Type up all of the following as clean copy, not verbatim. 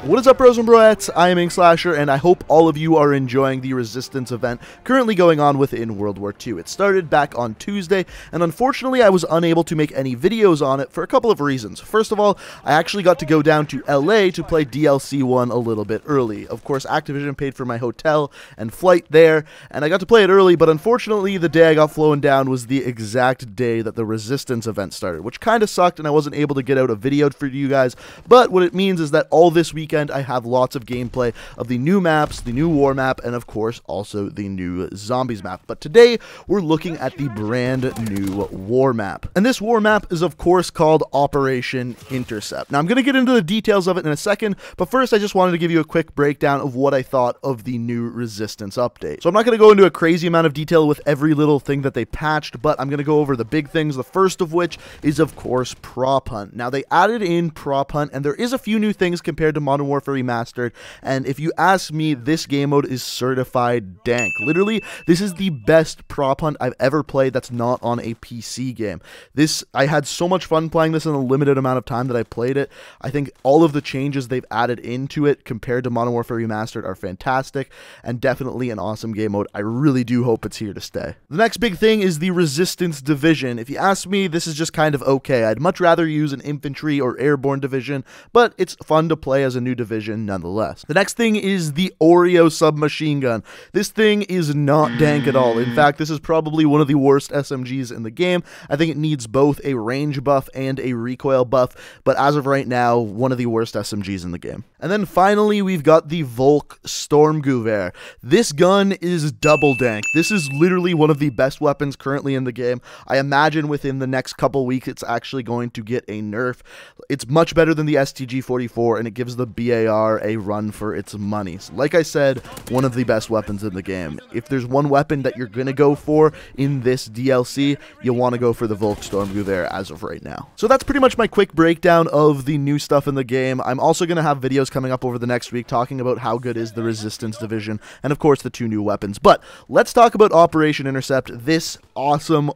What is up, bros and broettes? I am Inkslasher, and I hope all of you are enjoying the Resistance event currently going on within World War II. It started back on Tuesday, and unfortunately I was unable to make any videos on it for a couple of reasons. First of all, I actually got to go down to LA to play DLC 1 a little bit early. Of course, Activision paid for my hotel and flight there, and I got to play it early, but unfortunately the day I got flown down was the exact day that the Resistance event started, which kind of sucked, and I wasn't able to get out a video for you guys. But what it means is that all this weekend I have lots of gameplay of the new maps, the new war map, and of course also the new zombies map. But today we're looking at the brand new war map, and this war map is of course called Operation Intercept. Now I'm going to get into the details of it in a second, but first I just wanted to give you a quick breakdown of what I thought of the new Resistance update. So I'm not going to go into a crazy amount of detail with every little thing that they patched, but I'm going to go over the big things, the first of which is of course prop hunt. Now they added in prop hunt, and there is a few new things compared to Modern Warfare Remastered, and if you ask me, this game mode is certified dank. Literally, this is the best prop hunt I've ever played that's not on a PC game. I had so much fun playing this in a limited amount of time that I played it. I think all of the changes they've added into it compared to Modern Warfare Remastered are fantastic, and definitely an awesome game mode. I really do hope it's here to stay. The next big thing is the Resistance Division. If you ask me, this is just kind of okay. I'd much rather use an infantry or airborne division, but it's fun to play as a new division nonetheless. The next thing is the Oreo Submachine Gun. This thing is not dank at all. In fact, this is probably one of the worst SMGs in the game. I think it needs both a range buff and a recoil buff, but as of right now, one of the worst SMGs in the game. And then finally, we've got the Volk Sturmgewehr. This gun is double dank. This is literally one of the best weapons currently in the game. I imagine within the next couple weeks, it's actually going to get a nerf. It's much better than the STG-44, and it gives the BAR a run for its money. So like I said, one of the best weapons in the game. If there's one weapon that you're going to go for in this DLC, you'll want to go for the Volk Sturmgewehr as of right now. So that's pretty much my quick breakdown of the new stuff in the game. I'm also going to have videos coming up over the next week talking about how good is the Resistance Division and of course the two new weapons. But let's talk about Operation Intercept, this awesome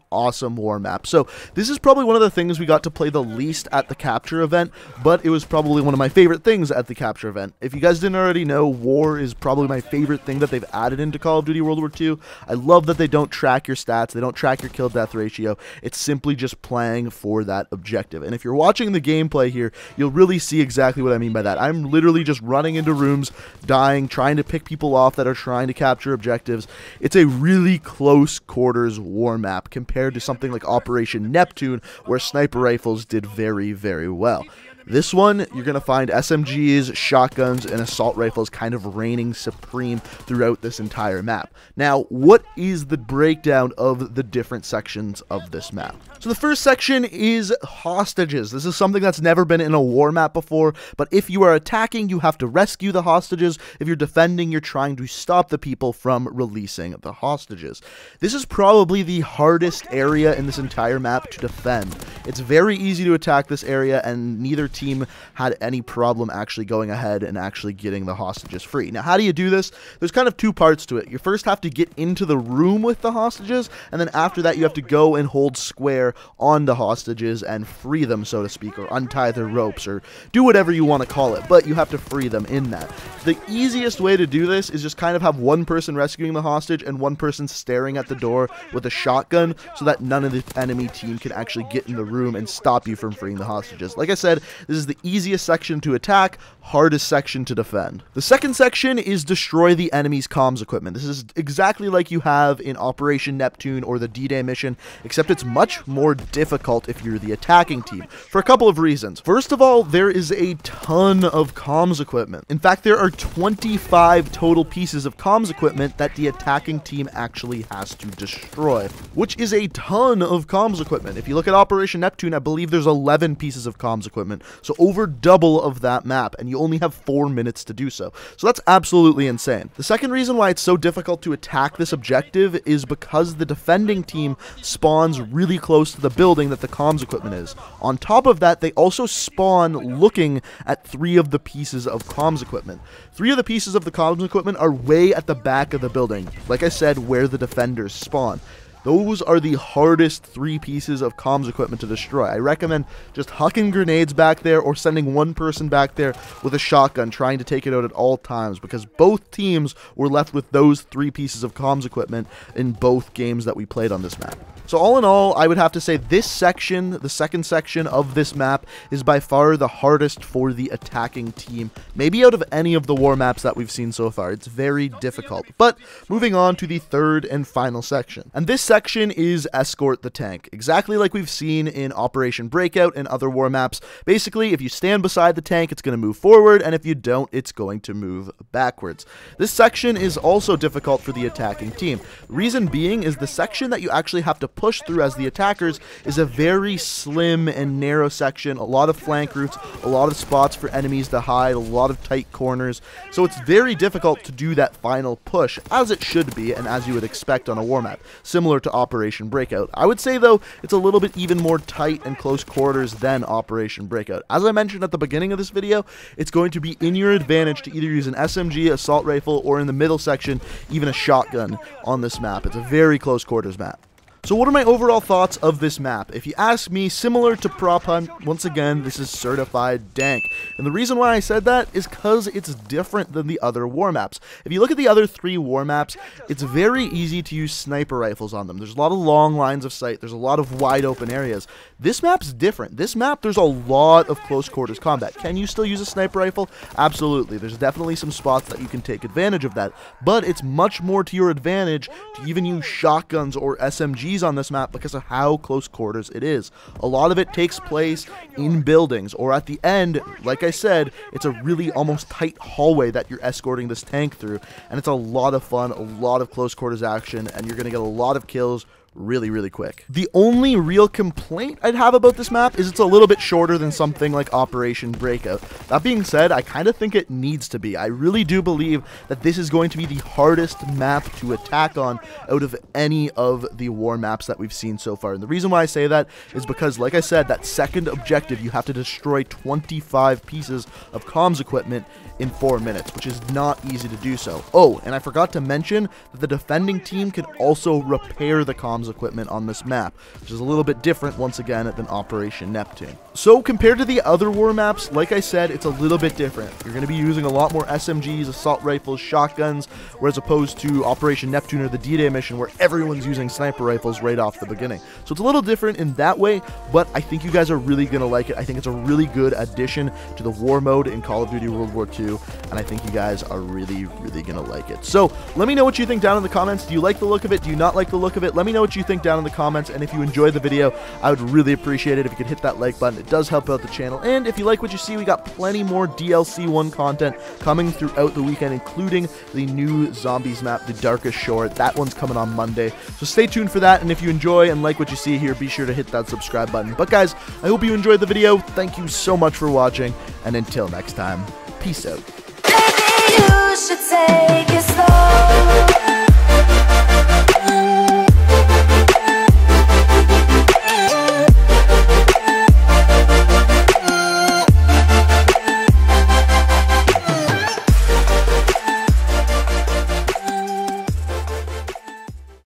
war map. So this is probably one of the things we got to play the least at the Capture event, but it was probably one of my favorite things at the Capture event. If you guys didn't already know, war is probably my favorite thing that they've added into Call of Duty World War II. I love that they don't track your stats, they don't track your kill-death ratio. It's simply just playing for that objective. And if you're watching the gameplay here, you'll really see exactly what I mean by that. I'm literally just running into rooms, dying, trying to pick people off that are trying to capture objectives. It's a really close quarters war map compared to something like Operation Neptune, where sniper rifles did very, very well. This one, you're going to find SMGs, shotguns, and assault rifles kind of reigning supreme throughout this entire map. Now, what is the breakdown of the different sections of this map? So the first section is hostages. This is something that's never been in a war map before, but if you are attacking, you have to rescue the hostages. If you're defending, you're trying to stop the people from releasing the hostages. This is probably the hardest area in this entire map to defend. It's very easy to attack this area, and neither team had any problem actually going ahead and actually getting the hostages free. Now, how do you do this? There's kind of two parts to it. You first have to get into the room with the hostages, and then after that you have to go and hold square on the hostages and free them, so to speak, or untie their ropes, or do whatever you want to call it, but you have to free them in that. The easiest way to do this is just kind of have one person rescuing the hostage and one person staring at the door with a shotgun so that none of the enemy team can actually get in the room and stop you from freeing the hostages. Like I said, this is the easiest section to attack, hardest section to defend. The second section is destroy the enemy's comms equipment. This is exactly like you have in Operation Neptune or the D-Day mission, except it's much more difficult if you're the attacking team, for a couple of reasons. First of all, there is a ton of comms equipment. In fact, there are 25 total pieces of comms equipment that the attacking team actually has to destroy, which is a ton of comms equipment. If you look at Operation Neptune, I believe there's 11 pieces of comms equipment, so over double of that map, and you only have 4 minutes to do so. So that's absolutely insane. The second reason why it's so difficult to attack this objective is because the defending team spawns really close to the building that the comms equipment is. On top of that, they also spawn looking at 3 of the pieces of comms equipment. 3 of the pieces of the comms equipment are way at the back of the building, like I said, where the defenders spawn. those are the hardest 3 pieces of comms equipment to destroy. I recommend just hucking grenades back there or sending one person back there with a shotgun trying to take it out at all times, because both teams were left with those 3 pieces of comms equipment in both games that we played on this map. So all in all, I would have to say this section, the second section of this map, is by far the hardest for the attacking team, maybe out of any of the war maps that we've seen so far. It's very difficult. But moving on to the third and final section. And this section is Escort the Tank, exactly like we've seen in Operation Breakout and other war maps. Basically, if you stand beside the tank, it's going to move forward, and if you don't, it's going to move backwards. This section is also difficult for the attacking team. The reason being is the section that you actually have to push through as the attackers is a very slim and narrow section, a lot of flank routes, a lot of spots for enemies to hide, a lot of tight corners, so it's very difficult to do that final push, as it should be and as you would expect on a war map, similar to Operation Breakout. I would say though, it's a little bit even more tight and close quarters than Operation Breakout. As I mentioned at the beginning of this video, it's going to be in your advantage to either use an SMG, assault rifle, or in the middle section, even a shotgun on this map. It's a very close quarters map. So what are my overall thoughts of this map? If you ask me, similar to Prop Hunt, once again, this is certified dank. And the reason why I said that is because it's different than the other war maps. If you look at the other 3 war maps, it's very easy to use sniper rifles on them. There's a lot of long lines of sight. There's a lot of wide open areas. This map's different. This map, there's a lot of close quarters combat. Can you still use a sniper rifle? Absolutely. There's definitely some spots that you can take advantage of that. But it's much more to your advantage to even use shotguns or SMGs on this map because of how close quarters it is. A lot of it takes place in buildings, or at the end, like I said, it's a really almost tight hallway that you're escorting this tank through, and it's a lot of fun, a lot of close quarters action, and you're going to get a lot of kills really quick. The only real complaint I'd have about this map is it's a little bit shorter than something like Operation Breakout. That being said, I kind of think it needs to be. I really do believe that this is going to be the hardest map to attack on out of any of the war maps that we've seen so far. And the reason why I say that is because, like I said, that second objective, you have to destroy 25 pieces of comms equipment in 4 minutes, which is not easy to do so. Oh, and I forgot to mention that the defending team can also repair the comms equipment on this map, which is a little bit different once again than Operation Neptune. So compared to the other war maps, like I said, it's a little bit different. You're going to be using a lot more SMGs, assault rifles, shotguns, whereas opposed to Operation Neptune or the D-Day mission where everyone's using sniper rifles right off the beginning. So it's a little different in that way, but I think you guys are really going to like it. I think it's a really good addition to the war mode in Call of Duty World War II, and I think you guys are really going to like it. So let me know what you think down in the comments. Do you like the look of it? Do you not like the look of it? Let me know what you think down in the comments, and if you enjoyed the video, I would really appreciate it if you could hit that like button. It does help out the channel, and if you like what you see, we got plenty more DLC 1 content coming throughout the weekend, including the new zombies map, The Darkest Shore. That one's coming on Monday, so stay tuned for that, and if you enjoy and like what you see here, be sure to hit that subscribe button. But guys, I hope you enjoyed the video. Thank you so much for watching, and until next time, peace out. Maybe you should take